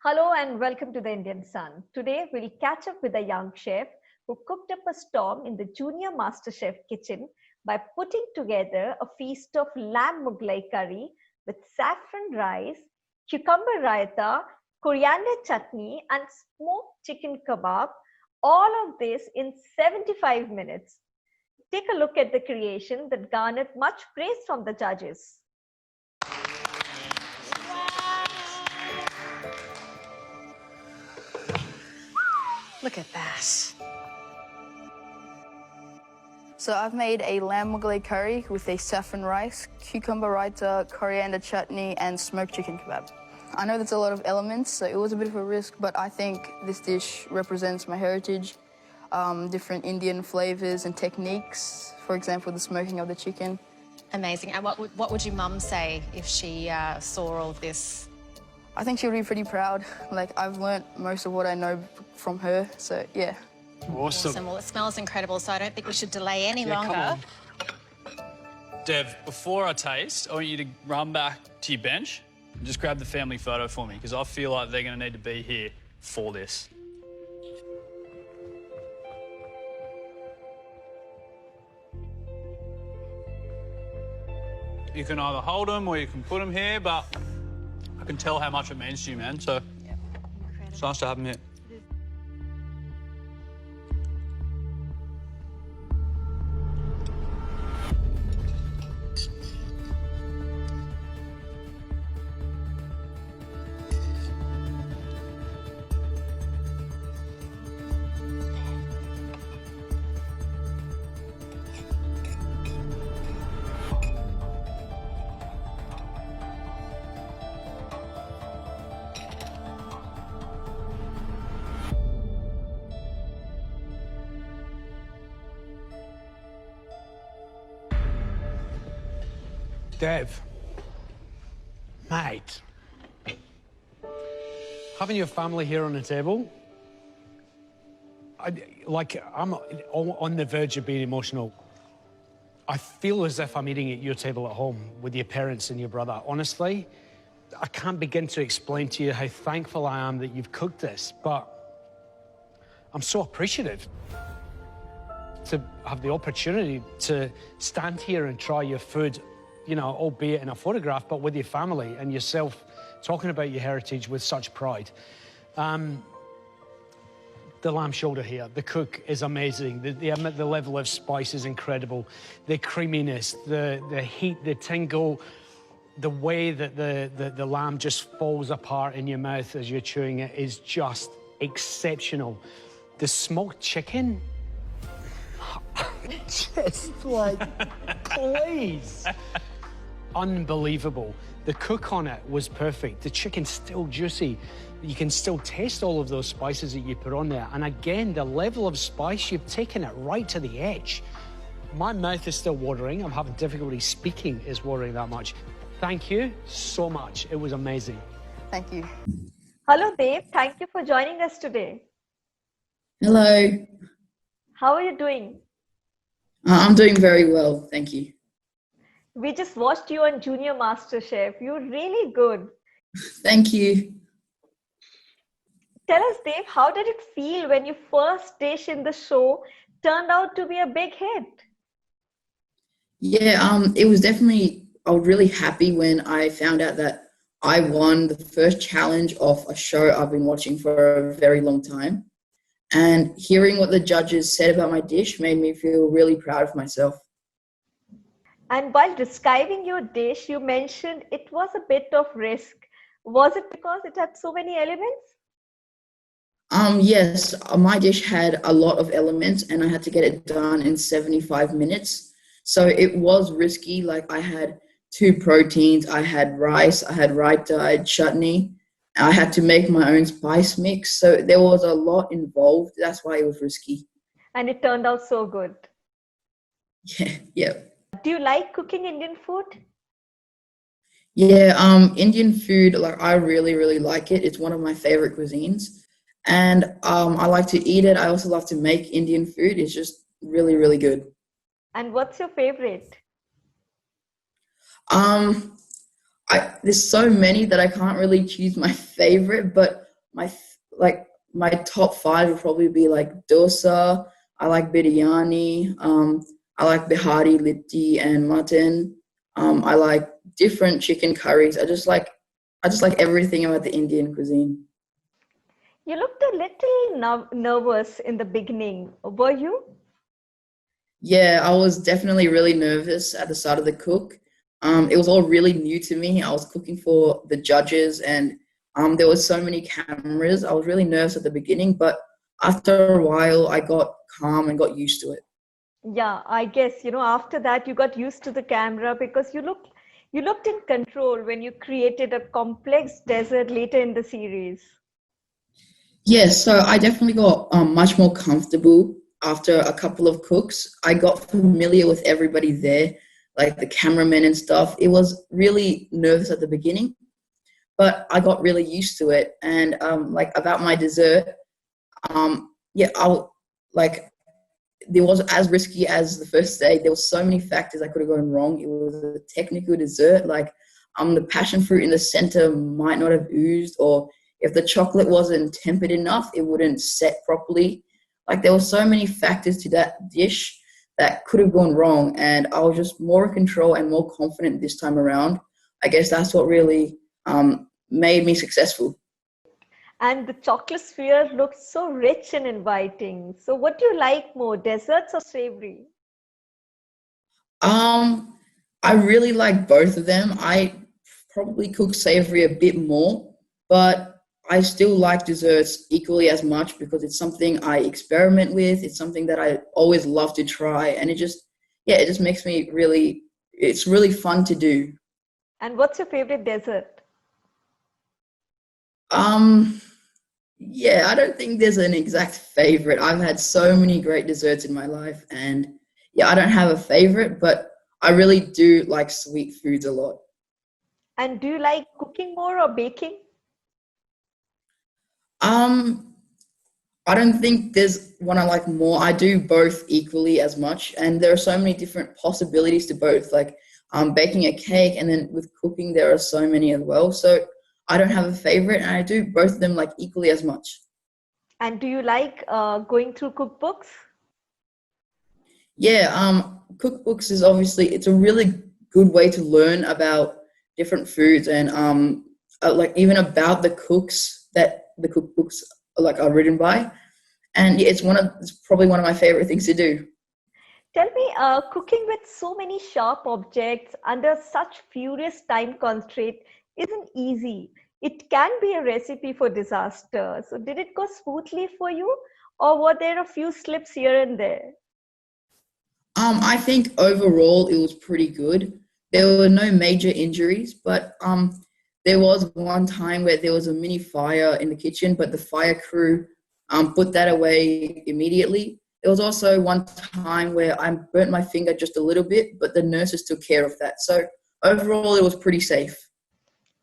Hello and welcome to the Indian Sun. Today we'll catch up with a young chef who cooked up a storm in the Junior MasterChef kitchen by putting together a feast of lamb Mughlai curry with saffron rice, cucumber raita, coriander chutney, and smoked chicken kebab. All of this in 75 minutes. Take a look at the creation that garnered much praise from the judges. Look at that. So I've made a lamb Mughlai curry with a saffron rice, cucumber raita, coriander chutney, and smoked chicken kebab. I know there's a lot of elements, so it was a bit of a risk, but I think this dish represents my heritage, different Indian flavors and techniques. For example, the smoking of the chicken. Amazing. And what would your mum say if she saw all of this? I think she'll be pretty proud. Like, I've learnt most of what I know from her, so yeah. Awesome. Well, it smells incredible, so I don't think we should delay any longer. Come on. Dev, before I taste, I want you to run back to your bench and just grab the family photo for me, because I feel like they're going to need to be here for this. You can either hold them or you can put them here, but I can tell how much it means to you, man, so it's nice to have them here. Dev, mate, having your family here on the table, I'm on the verge of being emotional. I feel as if I'm eating at your table at home with your parents and your brother. Honestly, I can't begin to explain to you how thankful I am that you've cooked this, but I'm so appreciative to have the opportunity to stand here and try your food, you know, albeit in a photograph, but with your family and yourself talking about your heritage with such pride. The lamb shoulder here, the cook is amazing. The level of spice is incredible. The creaminess, the heat, the tingle, the way that the lamb just falls apart in your mouth as you're chewing it is just exceptional. The smoked chicken, just like, please. Unbelievable. The cook on it was perfect. The chicken's still juicy. You can still taste all of those spices that you put on there. And again, the level of spice, you've taken it right to the edge. My mouth is still watering. I'm having difficulty speaking, it's watering that much. Thank you so much. It was amazing. Thank you. Hello, Dave. Thank you for joining us today. Hello. How are you doing? I'm doing very well, thank you. We just watched you on Junior MasterChef. You're really good. Thank you. Tell us, Dave, how did it feel when your first dish in the show turned out to be a big hit? Yeah, it was definitely, I was really happy when I found out that I won the first challenge of a show I've been watching for a very long time. And hearing what the judges said about my dish made me feel really proud of myself. And while describing your dish, you mentioned it was a bit of risk. Was it because it had so many elements? Yes, my dish had a lot of elements and I had to get it done in 75 minutes. So it was risky. Like, I had 2 proteins, I had rice, I had raita, I had chutney. I had to make my own spice mix. So there was a lot involved. That's why it was risky. And it turned out so good. Yeah. Do you like cooking Indian food? Yeah, Indian food, like, I really, really like it. It's one of my favorite cuisines. And I like to eat it. I also love to make Indian food. It's just really, really good. And what's your favorite? There's so many that I can't really choose my favorite, but like my top five would probably be like dosa. I like biryani. I like bihari, litti, and mutton. I like different chicken curries. I just like everything about the Indian cuisine. You looked a little nervous in the beginning. Were you? Yeah, I was definitely really nervous at the start of the cook. It was all really new to me. I was cooking for the judges, and there was so many cameras. I was really nervous at the beginning, but after a while, I got calm and got used to it. Yeah, I guess, after that you got used to the camera because you looked in control when you created a complex desert later in the series. Yes, so I definitely got much more comfortable after a couple of cooks. I got familiar with everybody there, like the cameramen and stuff. It was really nervous at the beginning, but I got really used to it. And like about my dessert, yeah, like it wasn't as risky as the first day. There was so many factors that could have gone wrong. It was a technical dessert, like the passion fruit in the center might not have oozed, or if the chocolate wasn't tempered enough, it wouldn't set properly. Like there were so many factors to that dish that could have gone wrong, and I was just more in control and more confident this time around. I guess that's what really made me successful. And the chocolate sphere looked so rich and inviting. So what do you like more, desserts or savory? I really like both of them. I probably cook savory a bit more, but I still like desserts equally as much because it's something I experiment with. It's something that I always love to try, and it just makes me really, it's really fun to do. And what's your favorite dessert? Yeah, I don't think there's an exact favorite. I've had so many great desserts in my life, and yeah, I don't have a favorite, but I really do like sweet foods a lot. And do you like cooking more or baking? Um, I don't think there's one I like more. I do both equally as much, and there are so many different possibilities to both. Like baking a cake, and then with cooking, there are so many as well. So I don't have a favorite, and I do both of them like equally as much. And do you like going through cookbooks? Yeah, cookbooks is obviously it's a really good way to learn about different foods and like even about the cooks that the cookbooks like are written by. And yeah, it's probably one of my favorite things to do. Tell me, cooking with so many sharp objects under such furious time constraint isn't easy. It can be a recipe for disaster. So did it go smoothly for you, or were there a few slips here and there? I think overall it was pretty good. There were no major injuries, but there was one time where there was a mini fire in the kitchen, but the fire crew put that away immediately. There was also one time where I burnt my finger just a little bit, but the nurses took care of that. So overall, it was pretty safe.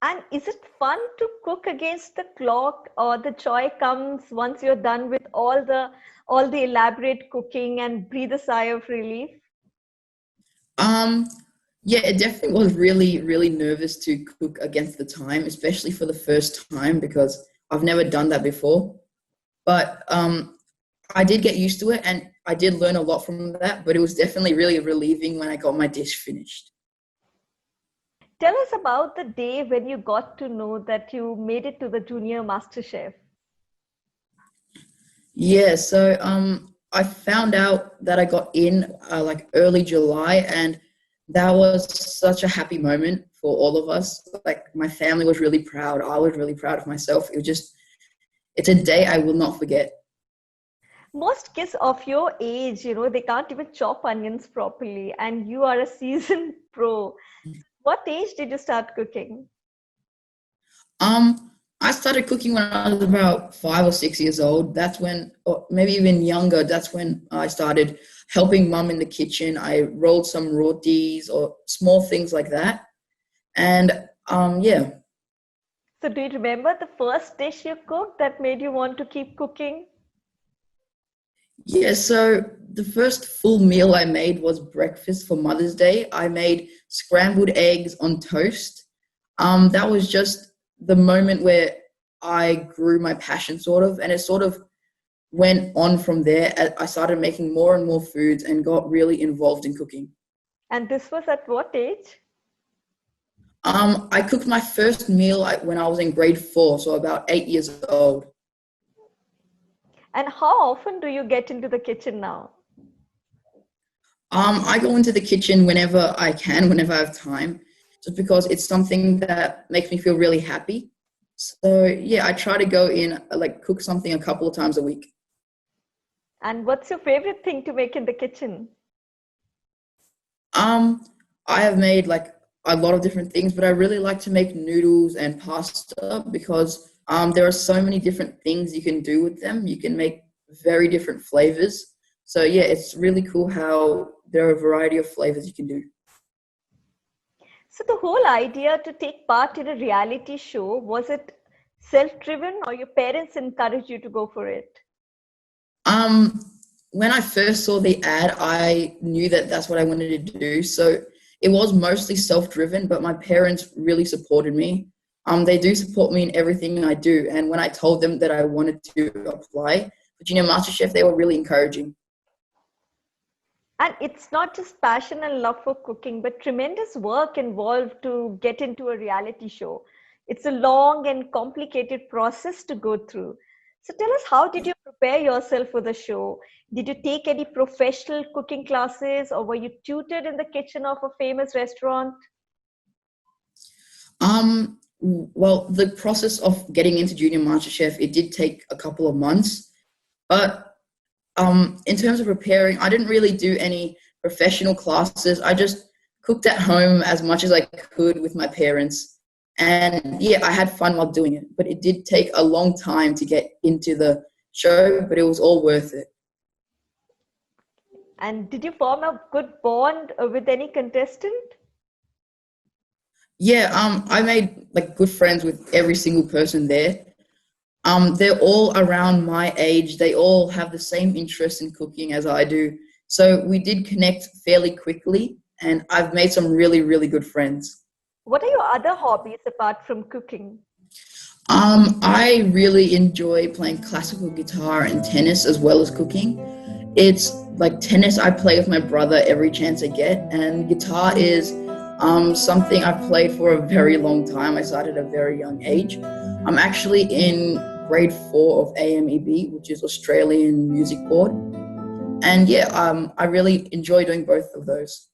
And is it fun to cook against the clock, or the joy comes once you're done with all the elaborate cooking and breathe a sigh of relief? Um, yeah, it definitely was really, really nervous to cook against the time, especially for the first time because I've never done that before. But I did get used to it, and I did learn a lot from that, but it was definitely really relieving when I got my dish finished. Tell us about the day when you got to know that you made it to the Junior MasterChef. Yeah, so I found out that I got in like early July, and that was such a happy moment for all of us. Like my family was really proud. I was really proud of myself. It's a day I will not forget. Most kids of your age, they can't even chop onions properly, and you are a seasoned pro. What age did you start cooking? I started cooking when I was about 5 or 6 years old. That's when, or maybe even younger, that's when I started helping mum in the kitchen. I rolled some rotis or small things like that. And yeah. So do you remember the first dish you cooked that made you want to keep cooking? Yeah, so the first full meal I made was breakfast for Mother's Day. I made scrambled eggs on toast. That was just the moment where I grew my passion sort of, and it sort of went on from there. I started making more and more foods and got really involved in cooking. And this was at what age? I cooked my first meal when I was in grade 4, so about 8 years old. And how often do you get into the kitchen now? I go into the kitchen whenever I can, whenever I have time, just because it's something that makes me feel really happy. So yeah, I try to go in, like cook something a couple of times a week. And what's your favorite thing to make in the kitchen? I have made like a lot of different things, but I really like to make noodles and pasta because there are so many different things you can do with them. You can make very different flavors. So yeah, it's really cool how there are a variety of flavors you can do. So the whole idea to take part in a reality show, was it self-driven or your parents encouraged you to go for it? When I first saw the ad, I knew that that's what I wanted to do. So it was mostly self-driven, but my parents really supported me. They do support me in everything I do. And when I told them that I wanted to apply for Junior MasterChef, they were really encouraging. And it's not just passion and love for cooking, but tremendous work involved to get into a reality show. It's a long and complicated process to go through. So tell us, how did you prepare yourself for the show? Did you take any professional cooking classes, or were you tutored in the kitchen of a famous restaurant? Well, the process of getting into Junior MasterChef, it did take a couple of months. But in terms of preparing, I didn't really do any professional classes. I just cooked at home as much as I could with my parents. And yeah, I had fun while doing it. But it did take a long time to get into the show, but it was all worth it. And did you form a good bond with any contestant? Yeah, I made like good friends with every single person there. They're all around my age. They all have the same interest in cooking as I do. So we did connect fairly quickly, and I've made some really, really good friends. What are your other hobbies apart from cooking? I really enjoy playing classical guitar and tennis as well as cooking. It's like tennis I play with my brother every chance I get, and guitar is something I've played for a very long time. I started at a very young age. I'm actually in grade 4 of AMEB, which is Australian Music Board. And yeah, I really enjoy doing both of those.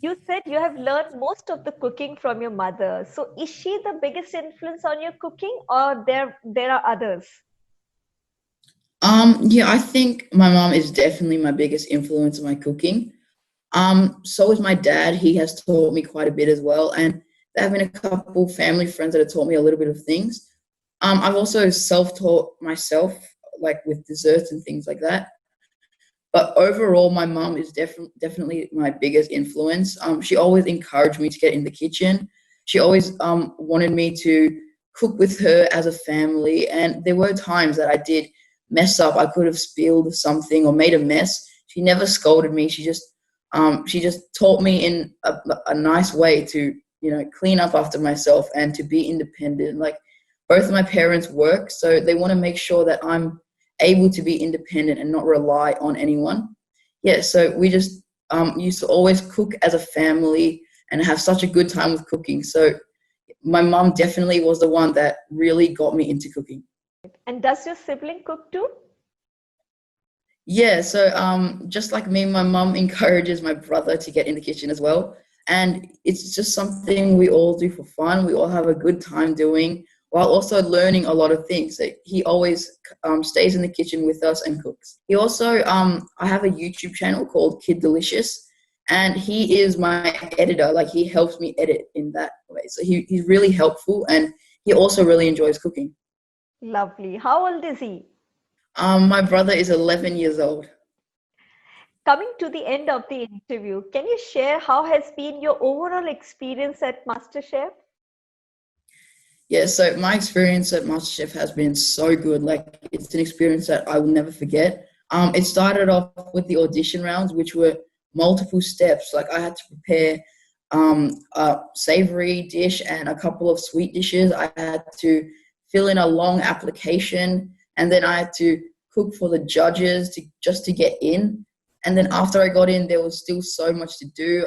You said you have learned most of the cooking from your mother. So is she the biggest influence on your cooking, or there are others? Yeah, I think my mom is definitely my biggest influence on my cooking. So is my dad. He has taught me quite a bit as well. And there have been a couple family friends that have taught me a little bit of things. I've also self-taught myself, like with desserts and things like that. But overall, my mom is definitely my biggest influence. She always encouraged me to get in the kitchen. She always wanted me to cook with her as a family. And there were times that I did mess up. I could have spilled something or made a mess. She never scolded me. She just taught me in a nice way to, clean up after myself and to be independent. Like, both of my parents work, so they want to make sure that I'm able to be independent and not rely on anyone. Yeah, so we just used to always cook as a family and have such a good time with cooking. So my mom definitely was the one that really got me into cooking. And does your sibling cook too? Yeah, so just like me, my mom encourages my brother to get in the kitchen as well. And it's just something we all do for fun. We all have a good time doing, while also learning a lot of things. So he always stays in the kitchen with us and cooks. He also, I have a YouTube channel called Kid Delicious, and he is my editor. Like, he helps me edit in that way. So he's really helpful, and he also really enjoys cooking. Lovely. How old is he? My brother is 11 years old. Coming to the end of the interview, can you share how has been your overall experience at MasterChef? Yeah, so my experience at MasterChef has been so good. Like, it's an experience that I will never forget. It started off with the audition rounds, which were multiple steps. Like, I had to prepare a savory dish and a couple of sweet dishes. I had to fill in a long application, and then I had to cook for the judges just to get in. And then after I got in, there was still so much to do.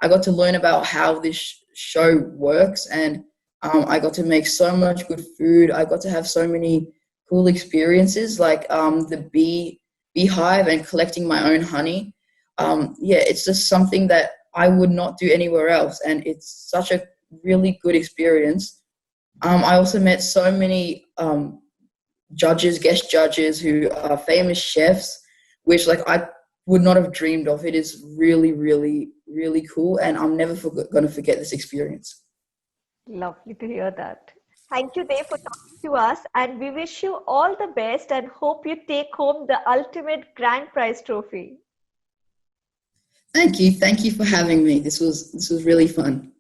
I got to learn about how this show works, and I got to make so much good food. I got to have so many cool experiences, like the beehive and collecting my own honey. It's just something that I would not do anywhere else, and it's such a really good experience. I also met so many guest judges who are famous chefs, which like I would not have dreamed of. It is really, really, really cool, and I'm never going to forget this experience. Lovely to hear that. Thank you, Dave, for talking to us, and we wish you all the best and hope you take home the ultimate grand prize trophy. Thank you for having me. This was really fun.